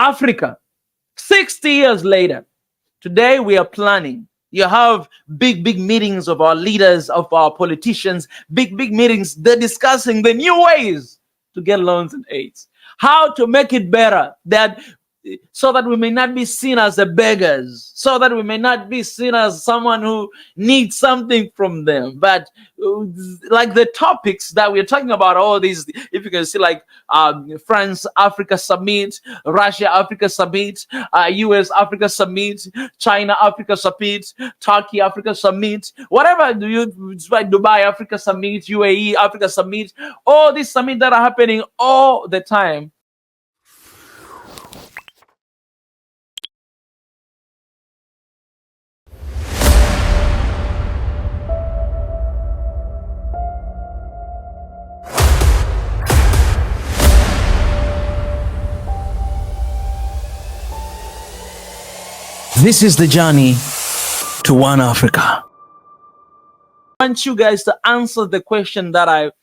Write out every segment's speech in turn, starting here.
Africa, 60 years later, today we are planning. You have big meetings of our leaders, of our politicians, big meetings. They're discussing the new ways to get loans and aids, how to make it better, so that we may not be seen as the beggars, so that we may not be seen as someone who needs something from them. But like the topics that we're talking about, all these, if you can see, like France Africa Summit, Russia Africa Summit, US Africa Summit, China Africa Summit, Turkey Africa Summit, whatever Dubai Africa Summit, UAE Africa Summit, all these summits that are happening all the time. This is the journey to one Africa. I want you guys to answer the question that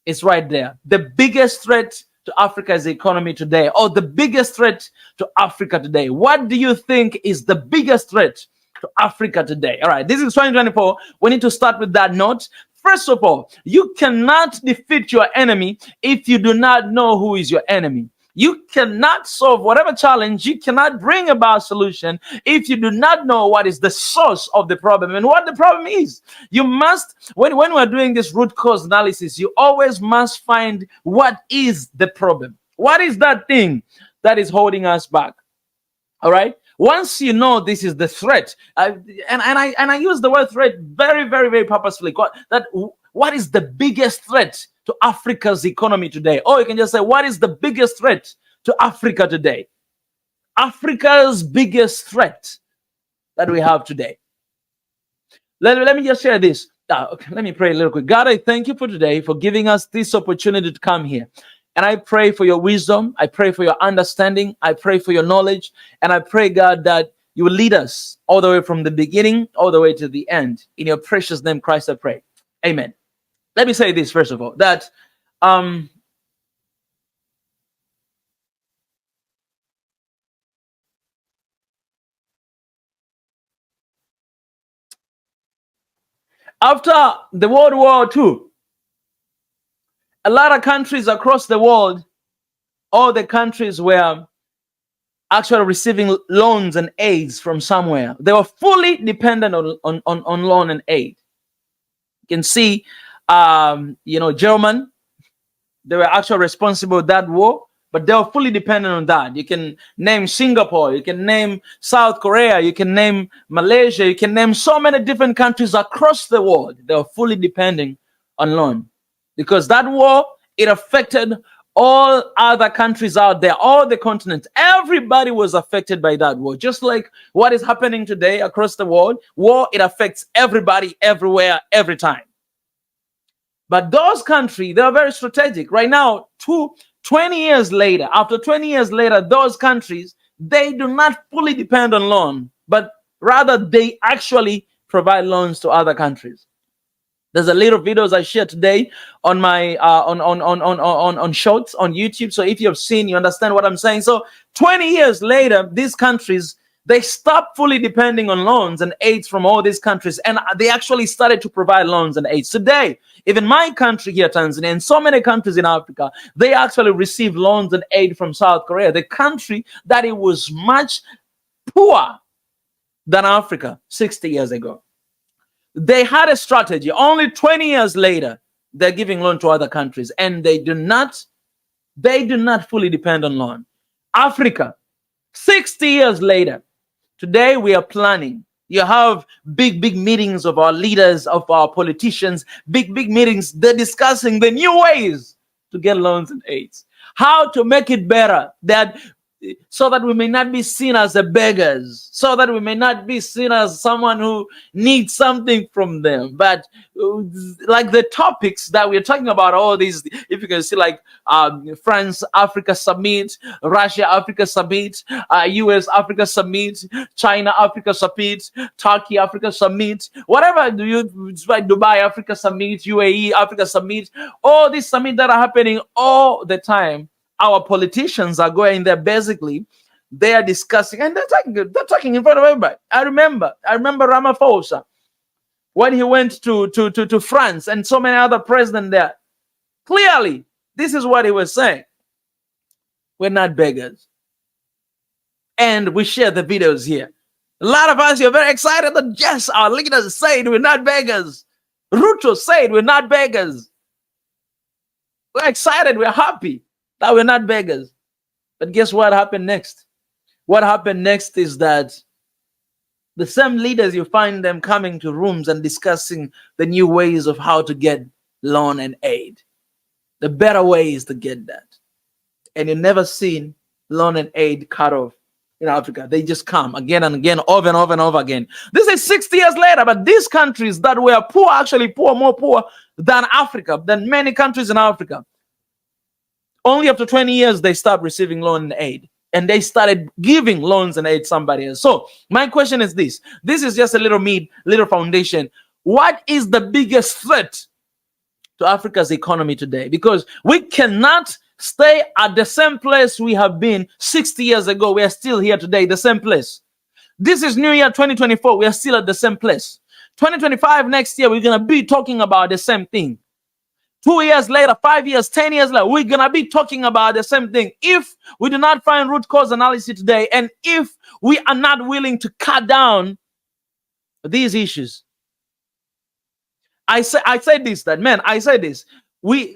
is right there. The biggest threat to Africa's economy today, or the biggest threat to Africa today. What do you think is the biggest threat to Africa today? All right, this is 2024. We need to start with that note. First of all, you cannot defeat your enemy if you do not know who is your enemy. You cannot solve whatever challenge, you cannot bring about solution if you do not know what is the source of the problem and what the problem is. You must, when we're doing this root cause analysis, you always must find what is the problem. What is that thing that is holding us back? All right. Once you know this is the threat, and I use the word threat very purposefully. What is the biggest threat to Africa's economy today? Or you can just say, what is the biggest threat to Africa today? Africa's biggest threat that we have today. Let me just share this. Let me pray a little quick. God, I thank you for today, for giving us this opportunity to come here. And I pray for your wisdom. I pray for your understanding. I pray for your knowledge. And I pray, God, that you will lead us all the way from the beginning, all the way to the end. In your precious name, Christ, I pray. Amen. Let me say this, first of all, that after the World War II, a lot of countries across the world, all the countries were actually receiving loans and aids from somewhere. They were fully dependent on loan and aid. You can see, German, they were actually responsible for that war, but they were fully dependent on that. You can name Singapore, you can name South Korea, you can name Malaysia, you can name so many different countries across the world. They were fully depending on loan, because that war, it affected all other countries out there, all the continents. Everybody was affected by that war. Just like what is happening today across the world, war, it affects everybody, everywhere, every time. But those countries, they are very strategic. Right now, 20 years later, after 20 years later, those countries, they do not fully depend on loan, but rather they actually provide loans to other countries. There's a little videos I shared today on my on shorts on YouTube. So if you have seen, you understand what I'm saying. So 20 years later, these countries, they stopped fully depending on loans and aids from all these countries, and they actually started to provide loans and aids. Today, even my country here, Tanzania, and so many countries in Africa, they actually receive loans and aid from South Korea, the country that it was much poorer than Africa 60 years ago. They had a strategy. Only 20 years later, they're giving loan to other countries, and they do not fully depend on loan. Africa, 60 years later, today we are planning. You have big meetings of our leaders, of our politicians, big meetings. They're discussing the new ways to get loans and aids, how to make it better, so that we may not be seen as the beggars, so that we may not be seen as someone who needs something from them. But like the topics that we're talking about, all these, if you can see, like France Africa Summit, Russia Africa Summit, US Africa Summit, China Africa Summit, Turkey Africa Summit, whatever Dubai Africa Summit, UAE Africa Summit, all these summits that are happening all the time. Our politicians are going there basically they are discussing, and they're talking in front of everybody. I remember Ramaphosa when he went to France and so many other presidents there. Clearly, this is what he was saying. We're not beggars. And we share the videos here. A lot of us, you're very excited that yes, our leaders said we're not beggars. Ruto said we're not beggars. We're excited, we're happy that we're not beggars. But guess what happened next? What happened next is that the same leaders, you find them coming to rooms and discussing the new ways of how to get loan and aid. The better ways to get that. And you've never seen loan and aid cut off in Africa. They just come again and again, over and over and over again. This is 60 years later, but these countries that were poor, actually poor, more poor than Africa, than many countries in Africa, only after 20 years, they stopped receiving loan and aid. And they started giving loans and aid somebody else. So my question is this. This is just a little foundation. What is the biggest threat to Africa's economy today? Because we cannot stay at the same place we have been 60 years ago. We are still here today, the same place. This is New Year 2024. We are still at the same place. 2025 next year, we're going to be talking about the same thing. 2 years later, 5 years, 10 years later, we're going to be talking about the same thing. If we do not find root cause analysis today, and if we are not willing to cut down these issues, I say this.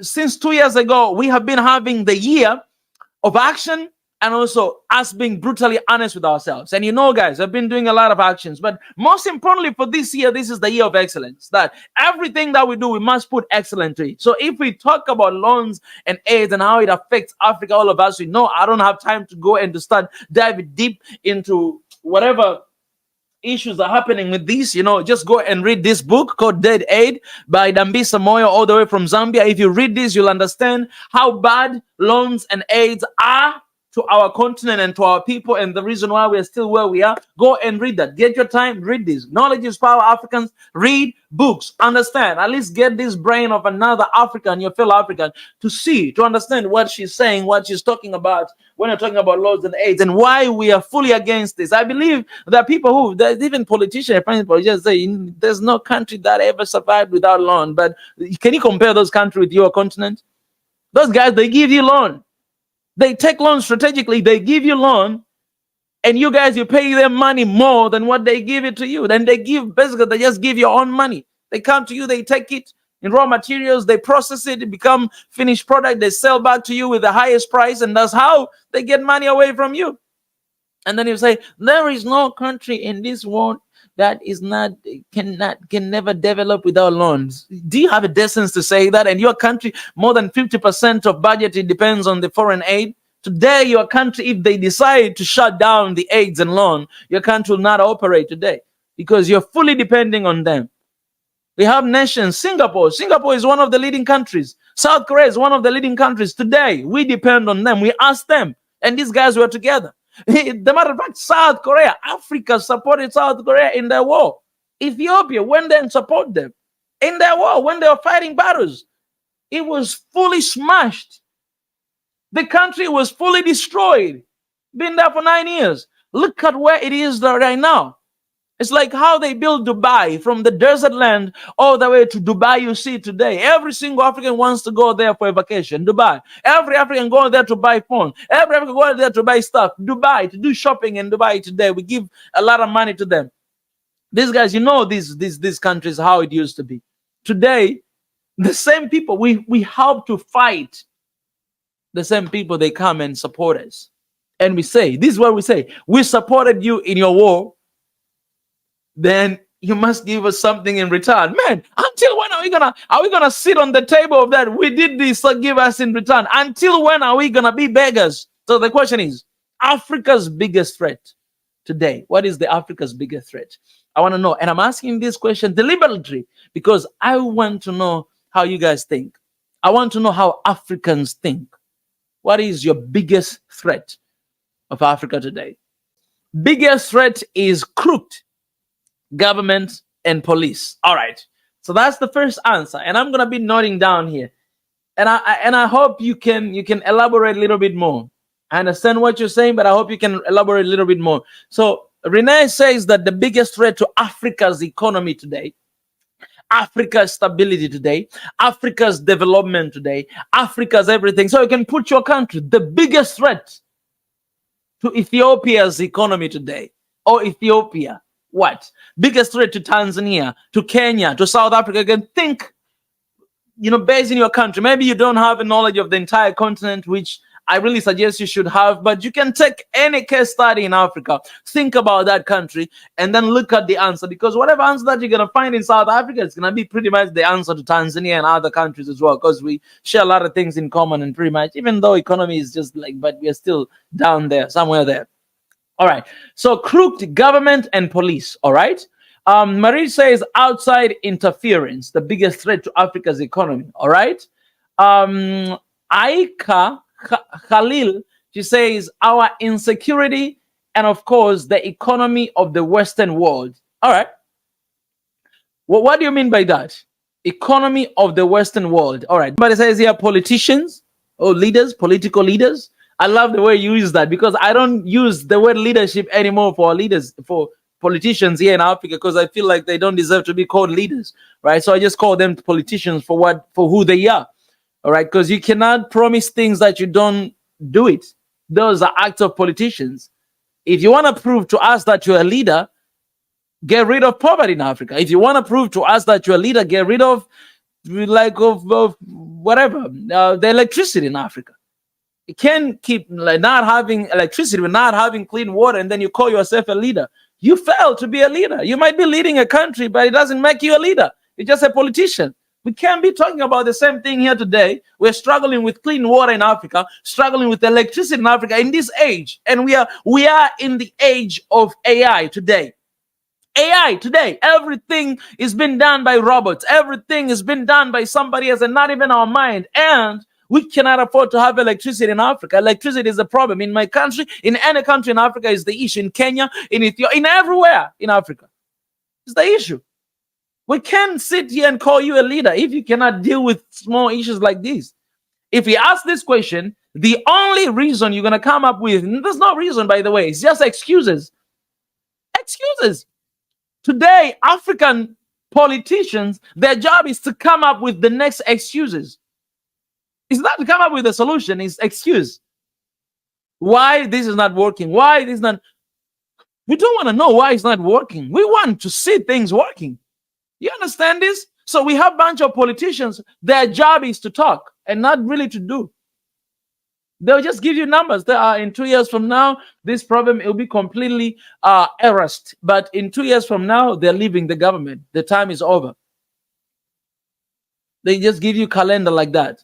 Since 2 years ago, we have been having the year of action and also us being brutally honest with ourselves. And you know, guys, I've been doing a lot of actions, but most importantly for this year, this is the year of excellence, that everything that we do, we must put excellence to it. So if we talk about loans and aid and how it affects Africa, all of us, we know I don't have time to go and to start diving deep into whatever issues are happening with this. Just go and read this book called Dead Aid by Dambisa Moyo, all the way from Zambia. If you read this, you'll understand how bad loans and aids are to our continent and to our people, and the reason why we're still where we are. Go and read that. Get your time, read this. Knowledge is power, Africans. Read books, understand, at least get this brain of another African, your fellow African, to understand what she's saying, what she's talking about when you're talking about laws and aids, and why we are fully against this. I believe that people there's even politicians say there's no country that ever survived without loan. But can you compare those countries with your continent? Those guys, they give you loan. They take loans strategically. They give you loan, and you guys, you pay them money more than what they give it to you. Then they just give your own money. They come to you, they take it in raw materials, they process it, it become finished product. They sell back to you with the highest price, and that's how they get money away from you. And then you say, there is no country in this world that can never develop without loans. Do you have a decency to say that? And your country, more than 50% of budget, it depends on the foreign aid. Today, your country, if they decide to shut down the aids and loan, your country will not operate today because you're fully depending on them. We have nations. Singapore is one of the leading countries. South Korea is one of the leading countries. Today, we depend on them. We ask them, and these guys were together. The matter of fact, South Korea, Africa supported South Korea in their war. Ethiopia went there and supported them in their war when they were fighting battles. It was fully smashed. The country was fully destroyed. Been there for 9 years. Look at where it is right now. It's like how they built Dubai from the desert land all the way to Dubai you see today. Every single African wants to go there for a vacation. Dubai. Every African going there to buy phone. Every African going there to buy stuff. Dubai, to do shopping in Dubai today. We give a lot of money to them. These guys, these countries, how it used to be. Today, the same people we help to fight. The same people, they come and support us. And we say, this is what we say. We supported you in your war. Then you must give us something in return. Man, until when are we gonna sit on the table of that? We did this, so give us in return. Until when are we gonna be beggars? So the question is, Africa's biggest threat today. What is the Africa's biggest threat? I want to know. And I'm asking this question deliberately because I want to know how you guys think. I want to know how Africans think. What is your biggest threat of Africa today? Biggest threat is crooked government and police. All right, so that's the first answer, and I'm gonna be noting down here, and I hope you can elaborate a little bit more. I understand what you're saying, but I hope you can elaborate a little bit more. So Renee says that the biggest threat to Africa's economy today, Africa's stability today, Africa's development today, Africa's everything. So you can put your country, the biggest threat to Ethiopia's economy today, or Ethiopia, what? Biggest threat to Tanzania, to Kenya, to South Africa. You can think, based in your country. Maybe you don't have a knowledge of the entire continent, which I really suggest you should have, but you can take any case study in Africa, think about that country, and then look at the answer, because whatever answer that you're going to find in South Africa is going to be pretty much the answer to Tanzania and other countries as well, because we share a lot of things in common, and pretty much, even though economy is just but we are still down there, somewhere there. All right, so crooked government and police, all right? Marie says outside interference, the biggest threat to Africa's economy, all right? Aika Khalil, she says our insecurity and of course the economy of the Western world. All right. Well, what do you mean by that? Economy of the Western world. All right. Somebody says here politicians or leaders, political leaders. I love the way you use that, because I don't use the word leadership anymore for leaders, for politicians here in Africa, because I feel like they don't deserve to be called leaders, right? So I just call them politicians for who they are. All right, because you cannot promise things that you don't do it. Those are acts of politicians. If you want to prove to us that you're a leader, get rid of poverty in Africa. If you want to prove to us that you're a leader, get rid of whatever, the electricity in Africa. You can't keep not having electricity, not having clean water, and then you call yourself a leader. You fail to be a leader. You might be leading a country, but it doesn't make you a leader. You're just a politician. We can't be talking about the same thing here today. We're struggling with clean water in Africa, struggling with electricity in Africa in this age. And we are in the age of AI today. AI today, everything is being done by robots. Everything is being done by somebody else and not even our mind. And we cannot afford to have electricity in Africa. Electricity is a problem. In my country, in any country in Africa is the issue. In Kenya, in Ethiopia, in everywhere in Africa. It's the issue. We can't sit here and call you a leader if you cannot deal with small issues like this. If we ask this question, the only reason you're going to come up with, there's no reason, by the way, it's just excuses. Excuses. Today, African politicians, their job is to come up with the next excuses. It's not to come up with a solution, it's excuse. Why this is not working? Why this is not? We don't want to know why it's not working. We want to see things working. You understand this? So we have a bunch of politicians, their job is to talk and not really to do. They'll just give you numbers. In 2 years from now, this problem will be completely erased. But in 2 years from now, they're leaving the government. The time is over. They just give you a calendar like that.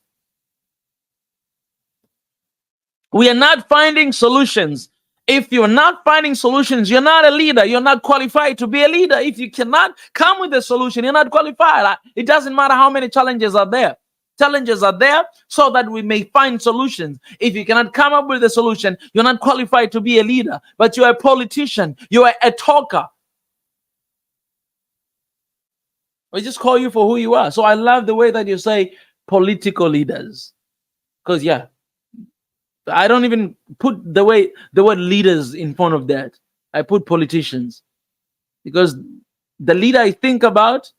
We are not finding solutions. If you're not finding solutions, you're not a leader. You're not qualified to be a leader. If you cannot come with a solution, you're not qualified. It doesn't matter how many challenges are there. Challenges are there so that we may find solutions. If you cannot come up with a solution, you're not qualified to be a leader. But you're a politician. You are a talker. We just call you for who you are. So I love the way that you say political leaders. Because, yeah. I don't even put the word leaders in front of that. I put politicians, because the leader I think about.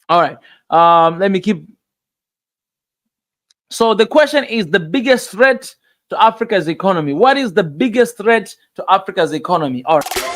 All right. Let me keep. So the question is the biggest threat to Africa's economy. What is the biggest threat to Africa's economy? All right.